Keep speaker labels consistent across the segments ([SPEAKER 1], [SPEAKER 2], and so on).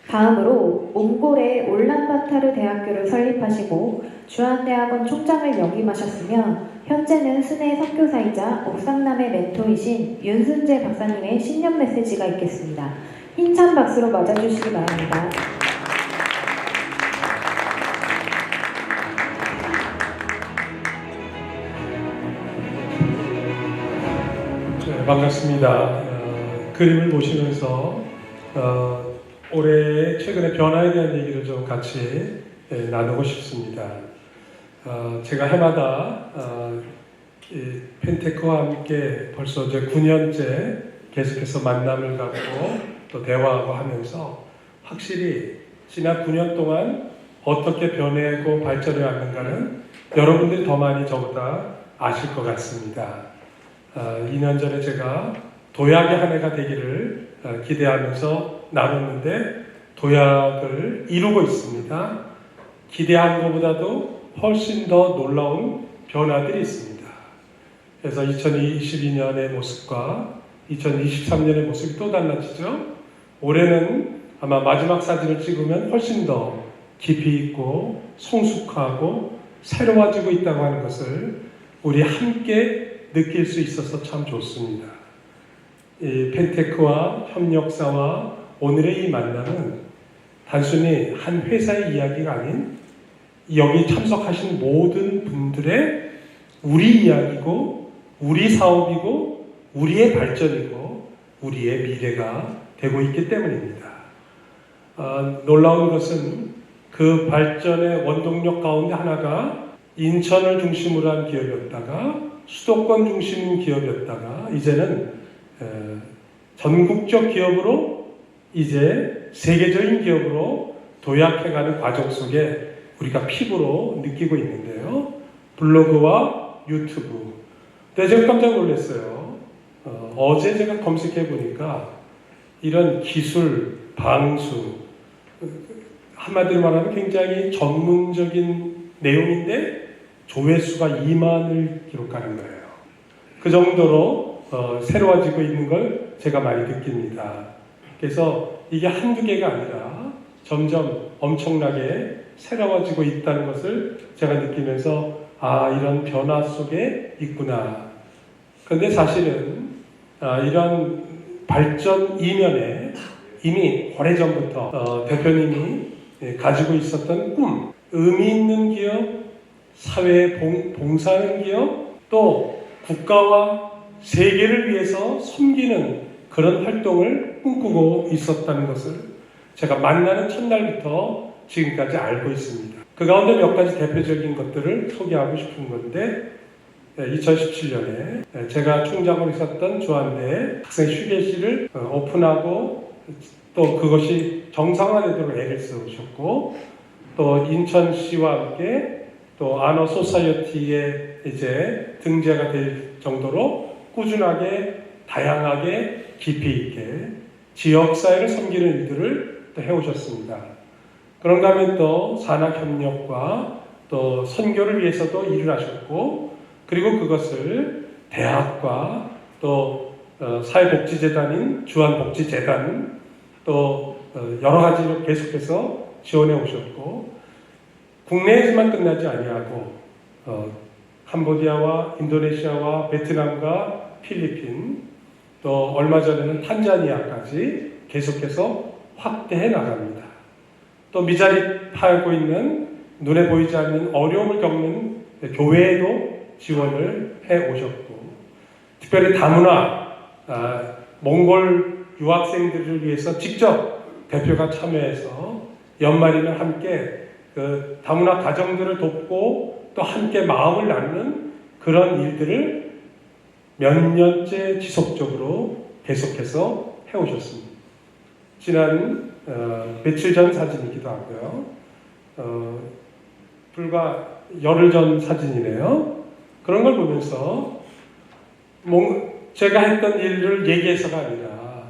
[SPEAKER 1] 다음으로 몽골의 울란바타르 대학교를 설립하시고 주한대학원 총장을 역임하셨으며 현재는 순회 선교사이자 옥상남의 멘토이신 윤순재 박사님의 신년 메시지가 있겠습니다. 힘찬 박수로 맞아주시기 바랍니다.
[SPEAKER 2] 반갑습니다. 그림을 보시면서 올해 최근의 변화에 대한 얘기를 좀 같이 나누고 싶습니다. 제가 해마다 펜테크와 함께 벌써 이제 9년째 계속해서 만남을 갖고 또 대화하고 하면서 확실히 지난 9년 동안 어떻게 변해고 발전해 왔는가는 여러분들이 더 많이 저보다 아실 것 같습니다. 2년 전에 제가 도약의 한 해가 되기를 기대하면서 나눴는데 도약을 이루고 있습니다. 기대한 것보다도 훨씬 더 놀라운 변화들이 있습니다. 그래서 2022년의 모습과 2023년의 모습이 또 달라지죠. 올해는 아마 마지막 사진을 찍으면 훨씬 더 깊이 있고 성숙하고 새로워지고 있다고 하는 것을 우리 함께 느낄 수 있어서 참 좋습니다. 이 펜테크와 협력사와 오늘의 이 만남은 단순히 한 회사의 이야기가 아닌 여기 참석하신 모든 분들의 우리 이야기고 우리 사업이고 우리의 발전이고 우리의 미래가 되고 있기 때문입니다. 놀라운 것은 그 발전의 원동력 가운데 하나가 인천을 중심으로 한 기업이었다가 수도권 중심 기업이었다가 이제는 전국적 기업으로 이제 세계적인 기업으로 도약해가는 과정 속에 우리가 피부로 느끼고 있는데요. 블로그와 유튜브. 근데 제가 깜짝 놀랐어요. 어제 제가 검색해 보니까 이런 기술, 방수, 한마디로 말하면 굉장히 전문적인 내용인데 조회수가 2만을 기록하는 거예요. 그 정도로 새로워지고 있는 걸 제가 많이 느낍니다. 그래서 이게 한두 개가 아니라 점점 엄청나게 새로워지고 있다는 것을 제가 느끼면서 이런 변화 속에 있구나. 그런데 사실은 이런 발전 이면에 이미 오래전부터 대표님이 가지고 있었던 꿈, 의미 있는 기업, 사회에 봉사하는 기업, 또 국가와 세계를 위해서 섬기는 그런 활동을 꿈꾸고 있었다는 것을 제가 만나는 첫날부터 지금까지 알고 있습니다. 그 가운데 몇 가지 대표적인 것들을 소개하고 싶은 건데 2017년에 제가 총장으로 있었던 주한대 학생 휴게실을 오픈하고 또 그것이 정상화되도록 애를 쓰셨고 또 인천시와 함께 또 아너 소사이어티에 이제 등재가 될 정도로 꾸준하게 다양하게 깊이 있게 지역사회를 섬기는 일들을 또 해오셨습니다. 그런가 하면 또 산학협력과 또 선교를 위해서도 일을 하셨고 그리고 그것을 대학과 또 사회복지재단인 주한복지재단 또 여러 가지로 계속해서 지원해 오셨고 국내에서만 끝나지 아니하고 캄보디아와 인도네시아와 베트남과 필리핀 또 얼마 전에는 탄자니아까지 계속해서 확대해 나갑니다. 또 미자립하고 있는 눈에 보이지 않는 어려움을 겪는 교회에도 지원을 해 오셨고 특별히 다문화 몽골 유학생들을 위해서 직접 대표가 참여해서 연말이면 함께 그 다문화 가정들을 돕고 또 함께 마음을 나누는 그런 일들을 몇 년째 지속적으로 계속해서 해오셨습니다. 지난 며칠 전 사진이기도 하고요. 불과 열흘 전 사진이네요. 그런 걸 보면서 제가 했던 일을 얘기해서가 아니라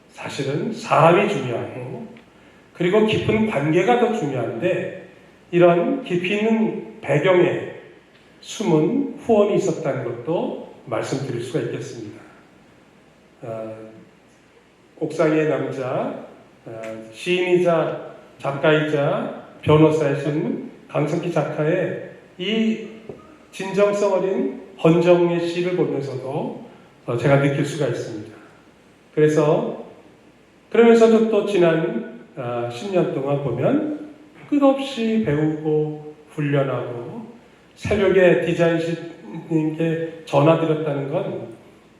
[SPEAKER 2] 사실은 사람이 중요하고 그리고 깊은 관계가 더 중요한데 이런 깊이 있는 배경에 숨은 후원이 있었다는 것도 말씀드릴 수가 있겠습니다. 옥상의 남자 시인이자 작가이자 변호사이신 강성기 작가의 이 진정성 어린 헌정의 시를 보면서도 제가 느낄 수가 있습니다. 그러면서도 또 지난 10년 동안 보면 끝없이 배우고 훈련하고 새벽에 디자인실님께 전화드렸다는 건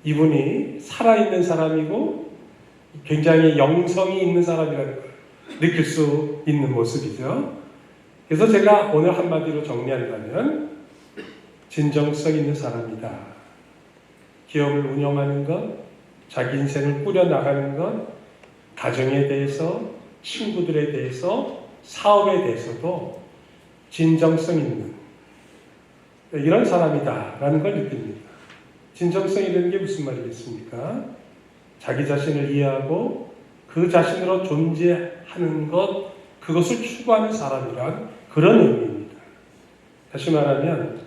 [SPEAKER 2] 이분이 살아있는 사람이고 굉장히 영성이 있는 사람이라는 걸 느낄 수 있는 모습이죠. 그래서 제가 오늘 한마디로 정리한다면 진정성 있는 사람이다. 기업을 운영하는 것, 자기 인생을 꾸려나가는 것, 가정에 대해서, 친구들에 대해서, 사업에 대해서도 진정성 있는 이런 사람이다라는 걸 느낍니다. 진정성이라는 게 무슨 말이겠습니까? 자기 자신을 이해하고 그 자신으로 존재하는 것, 그것을 추구하는 사람이란 그런 의미입니다. 다시 말하면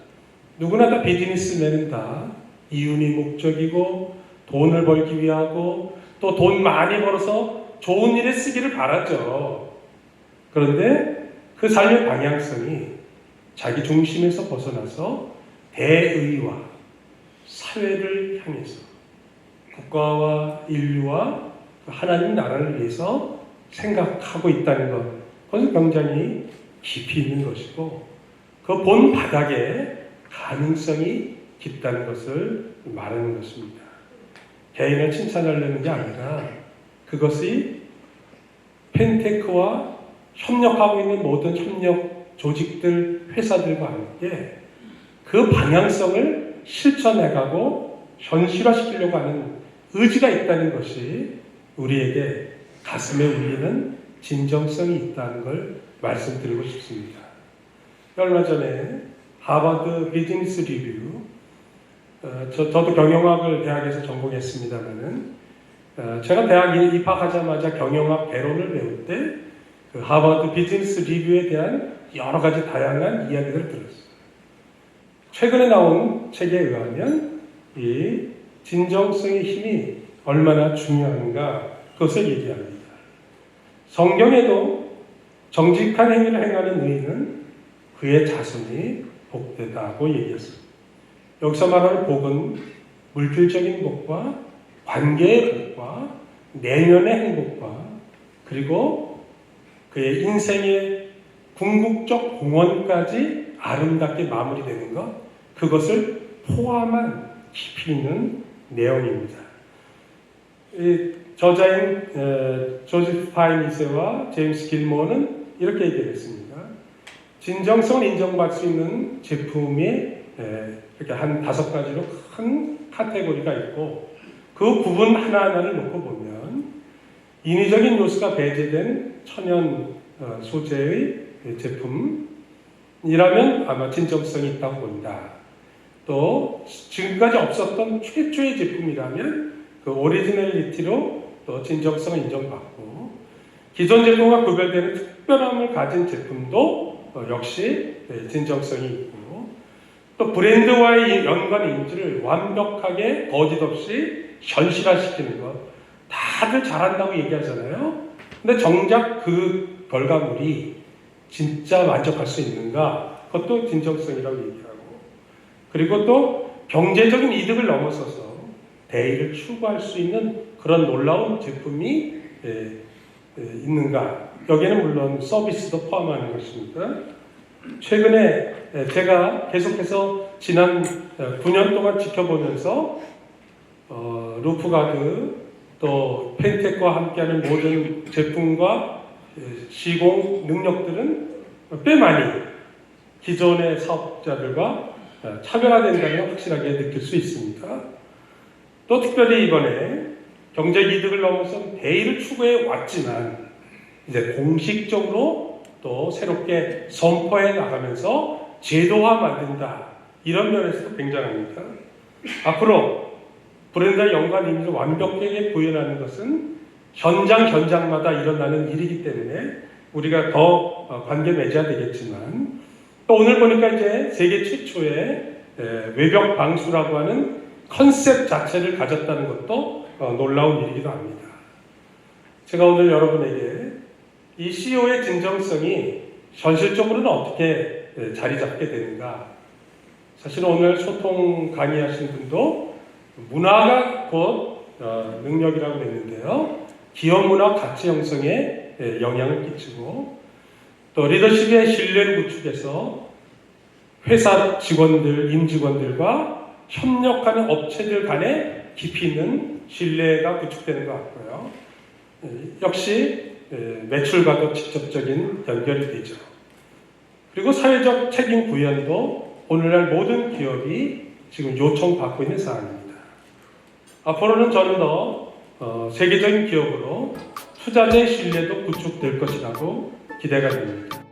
[SPEAKER 2] 누구나 다 비즈니스맨은 다 이윤이 목적이고 돈을 벌기 위하고 또 돈 많이 벌어서 좋은 일에 쓰기를 바라죠. 그런데 그 삶의 방향성이 자기 중심에서 벗어나서 대의와 사회를 향해서 국가와 인류와 하나님 나라를 위해서 생각하고 있다는 것, 그것은 굉장히 깊이 있는 것이고 그 본 바닥에 가능성이 깊다는 것을 말하는 것입니다. 개인을 칭찬하려는 게 아니라 그것이 펜테크와 협력하고 있는 모든 협력 조직들, 회사들과 함께 그 방향성을 실천해가고 현실화시키려고 하는 의지가 있다는 것이 우리에게 가슴에 울리는 진정성이 있다는 걸 말씀드리고 싶습니다. 얼마 전에 하버드 비즈니스 리뷰, 저도 경영학을 대학에서 전공했습니다만은 제가 대학에 입학하자마자 경영학 개론을 배울 때 그 하버드 비즈니스 리뷰에 대한 여러 가지 다양한 이야기를 들었어요. 최근에 나온 책에 의하면 이 진정성의 힘이 얼마나 중요한가 그것을 얘기합니다. 성경에도 정직한 행위를 행하는 의인은 그의 자손이 복되다고 얘기했습니다. 여기서 말하는 복은 물질적인 복과 관계의 복과 내면의 행복과 그리고 그의 인생의 궁극적 공헌까지 아름답게 마무리되는 것, 그것을 포함한 깊이 있는 내용입니다. 이 저자인 조지 파이니세와 제임스 길모어는 이렇게 얘기했습니다. 진정성을 인정받을 수 있는 제품이 이렇게 한 5가지로 큰 카테고리가 있고 그 부분 하나하나를 놓고 보면 인위적인 요소가 배제된 천연 소재의 제품이라면 아마 진정성이 있다고 본다. 또 지금까지 없었던 최초의 제품이라면 그 오리지널리티로 또 진정성을 인정받고 기존 제품과 구별되는 특별함을 가진 제품도 역시 진정성이 있고 또 브랜드와의 연관 인지를 완벽하게 거짓 없이 현실화시키는 것 다들 잘한다고 얘기하잖아요. 근데 정작 그 결과물이 진짜 만족할 수 있는가? 그것도 진정성이라고 얘기하고 그리고 또 경제적인 이득을 넘어서서 대의를 추구할 수 있는 그런 놀라운 제품이 있는가? 여기에는 물론 서비스도 포함하는 것입니다. 최근에 제가 계속해서 지난 9년 동안 지켜보면서 루프가드 또 펜텍과 함께하는 모든 제품과 시공 능력들은 꽤 많이 기존의 사업자들과 차별화된다는 걸 확실하게 느낄 수 있습니다. 또 특별히 이번에 경제 이득을 넘어선 대의를 추구해 왔지만 이제 공식적으로 또 새롭게 선포해 나가면서 제도화 만든다. 이런 면에서도 굉장합니다. 앞으로 브랜드와 연관 이미지를 완벽하게 구현하는 것은 현장마다 일어나는 일이기 때문에 우리가 더 관계 맺어야 되겠지만 또 오늘 보니까 이제 세계 최초의 외벽 방수라고 하는 컨셉 자체를 가졌다는 것도 놀라운 일이기도 합니다. 제가 오늘 여러분에게 이 CEO의 진정성이 현실적으로는 어떻게 자리 잡게 되는가? 사실 오늘 소통 강의하신 분도 문화가 곧 능력이라고 했는데요. 기업 문화 가치 형성에 영향을 끼치고 또 리더십의 신뢰를 구축해서 회사 직원들, 임직원들과 협력하는 업체들 간에 깊이 있는 신뢰가 구축되는 것 같고요. 역시 매출과도 직접적인 연결이 되죠. 그리고 사회적 책임 구현도 오늘날 모든 기업이 지금 요청받고 있는 사항입니다. 앞으로는 저는 더 세계적인 기업으로 투자자의 신뢰도 구축될 것이라고 기대가 됩니다.